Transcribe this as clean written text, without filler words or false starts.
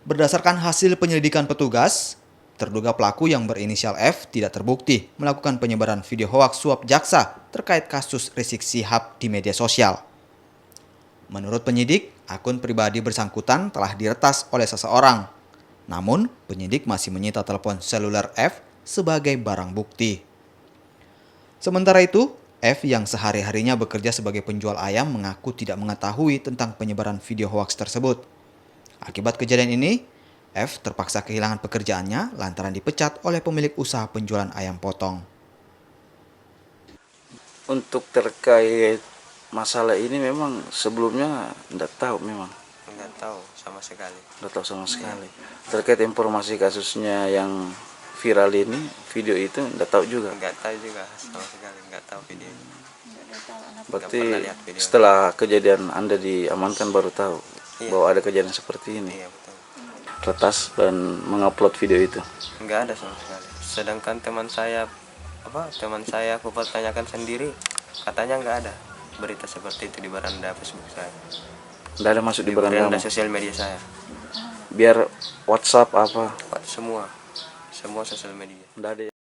Berdasarkan hasil penyelidikan petugas, terduga pelaku yang berinisial F tidak terbukti melakukan penyebaran video hoaks suap jaksa terkait kasus Rizik Syihab di media sosial. Menurut penyidik, akun pribadi bersangkutan telah diretas oleh seseorang. Namun, penyidik masih menyita telepon seluler F sebagai barang bukti. Sementara itu, F yang sehari-harinya bekerja sebagai penjual ayam mengaku tidak mengetahui tentang penyebaran video hoaks tersebut. Akibat kejadian ini, F terpaksa kehilangan pekerjaannya lantaran dipecat oleh pemilik usaha penjualan ayam potong. Untuk terkait masalah ini memang sebelumnya tidak tahu memang. Nggak tahu sama sekali. Tidak tahu sama sekali. Terkait informasi kasusnya yang viral ini, video itu tidak tahu juga. Nggak tahu juga sama sekali, nggak tahu video ini. Berarti pernah lihat video. setelah kejadian Anda diamankan baru tahu Iya. bahwa ada kejadian seperti ini. Iya betul. Retas dan mengupload video itu. Nggak ada sama sekali. Sedangkan teman saya aku pertanyakan sendiri, katanya nggak ada berita seperti itu di beranda Facebook saya. Tidak ada masuk di Beranda beranda. sosial media saya. Biar WhatsApp apa? Semua sosial media. Tidak ada.